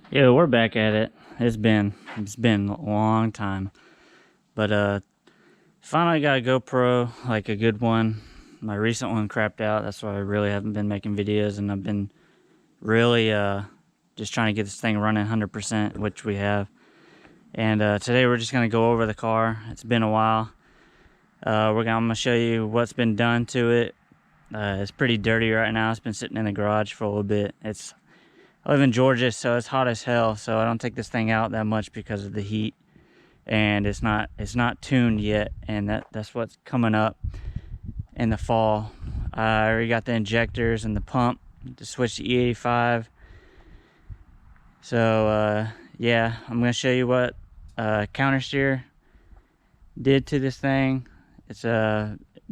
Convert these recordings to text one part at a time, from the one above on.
Yeah, we're back at it. It's been a long time, but finally got a GoPro, like a good one. My recent one crapped out. That's why I really haven't been making videos, and I've been really just trying to get this thing running 100%, which we have. And today we're just gonna go over the car. It's been a while. I'm gonna show you what's been done to it. It's pretty dirty right now. It's been sitting in the garage for a little bit. I live in Georgia, so it's hot as hell, so I don't take this thing out that much because of the heat. And it's not tuned yet, and that's what's coming up in the fall. I already got the injectors and the pump to switch to E85. So yeah, I'm gonna show you what counter steer did to this thing. It's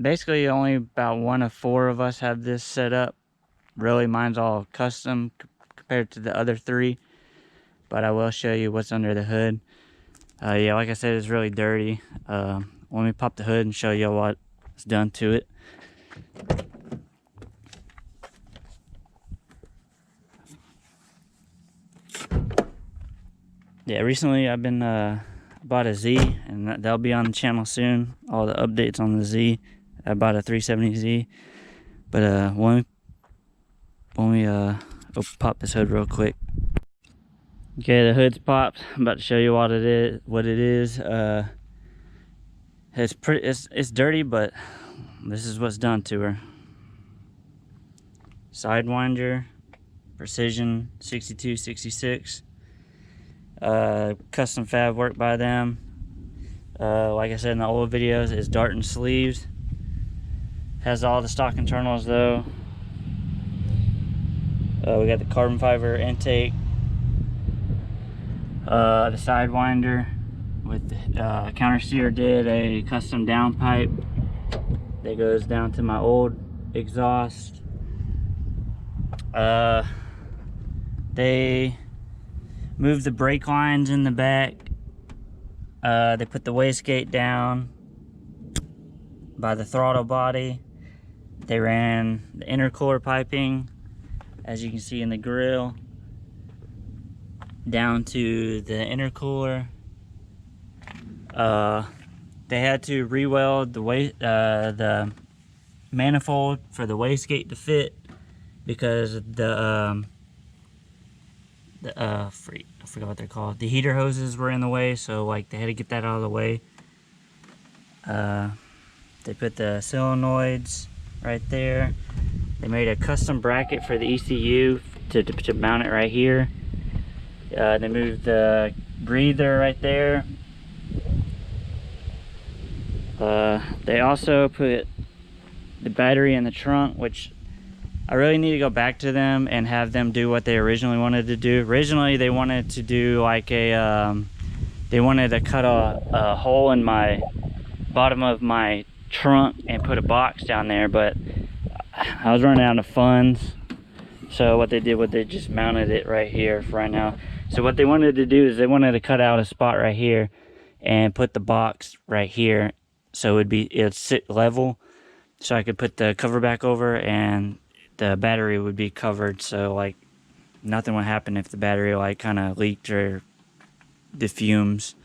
basically only about one of four of us have this set up. Really, mine's all custom compared to the other three, but I will show you what's under the hood. Yeah, like I said, it's really dirty. Let me pop the hood and show you what's done to it. Yeah, recently I've been bought a Z, and that'll be on the channel soon. All the updates on the Z. I bought a 370Z, but let me pop this hood real quick. Okay, the hood's popped. I'm about to show you what it is. It's dirty, but this is what's done to her. Sidewinder, precision 6266. Custom fab work by them. Like I said in the old videos, it's dart and sleeves. Has all the stock internals though. We got the carbon fiber intake. The Sidewinder with the counter steer did a custom downpipe that goes down to my old exhaust. They moved the brake lines in the back. They put the wastegate down by the throttle body. They ran the intercooler piping, as you can see in the grill, down to the intercooler. They had to re-weld the manifold for the wastegate to fit because I forgot what they're called. The heater hoses were in the way, so like they had to get that out of the way. They put the solenoids right there. They made a custom bracket for the ECU to mount it right here. They moved the breather right there. They also put the battery in the trunk, which I really need to go back to them and have them do what they originally wanted to do. Originally, they wanted to do like they wanted to cut a hole in my bottom of my trunk and put a box down there, but I was running out of funds. So what they did was they just mounted it right here for right now. So what they wanted to do is they wanted to cut out a spot right here and put the box right here, so it'd sit level, so I could put the cover back over and the battery would be covered, so like nothing would happen if the battery like kind of leaked or the fumes.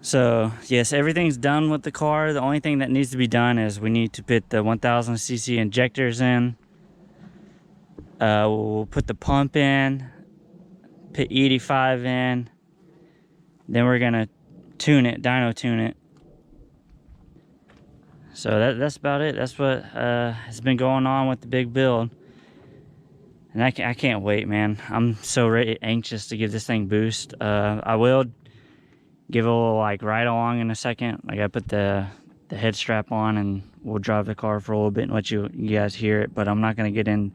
So yes, everything's done with the car. The only thing that needs to be done is we need to put the 1000cc injectors in. We'll put the pump in, put E85 in, then we're gonna tune it, dyno tune it. So that's about it. That's what has been going on with the big build, and I can't wait, man. I'm so anxious to give this thing boost. I will give a little like ride along in a second. Like I put the head strap on and we'll drive the car for a little bit and let you guys hear it, but I'm not gonna get in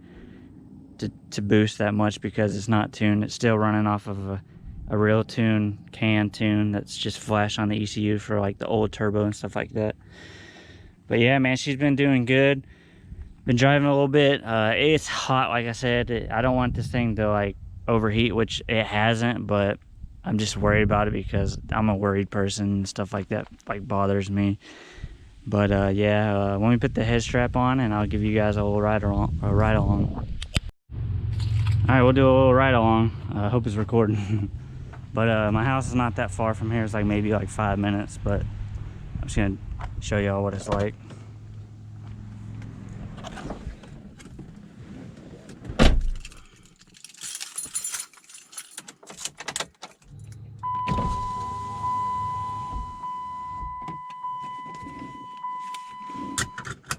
to boost that much because it's not tuned. It's still running off of a real can tune that's just flash on the ECU for like the old turbo and stuff like that. But yeah, man, she's been doing good. Been driving a little bit. It's hot, like I said. I don't want this thing to like overheat, which it hasn't, but I'm just worried about it because I'm a worried person and stuff like that like bothers me. But yeah, when we put the head strap on, and I'll give you guys a little ride along. All right, we'll do a little ride along. I hope it's recording. But my house is not that far from here. It's like maybe like 5 minutes, but I'm just gonna show y'all what it's like.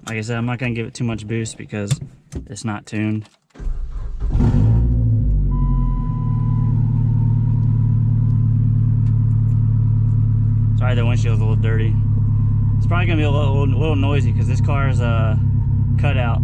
Like I said, I'm not gonna give it too much boost because it's not tuned. Sorry, the windshield's a little dirty. It's probably gonna be a little noisy because this car is cut out.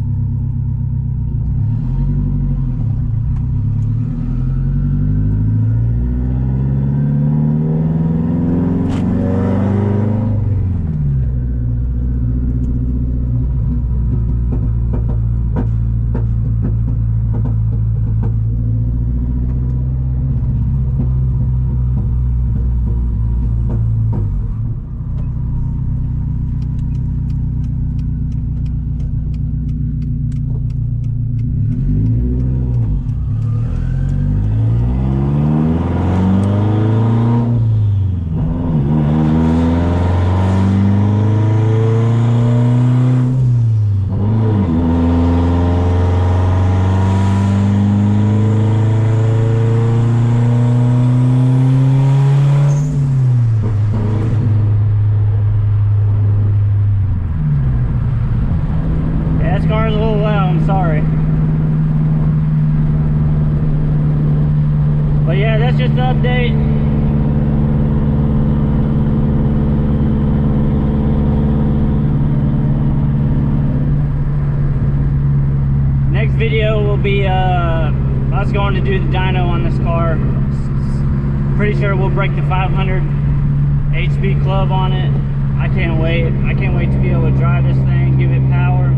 Car's a little loud, I'm sorry. But yeah, that's just the update. Next video will be us going to do the dyno on this car. Pretty sure we'll break the 500 HP club on it. I can't wait. I can't wait to be able to drive this thing, give it power.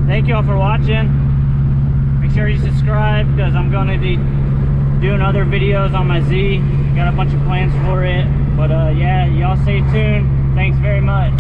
Thank y'all for watching. Make sure you subscribe because I'm going to be doing other videos on my Z. Got a bunch of plans for it. But yeah, y'all stay tuned. Thanks very much.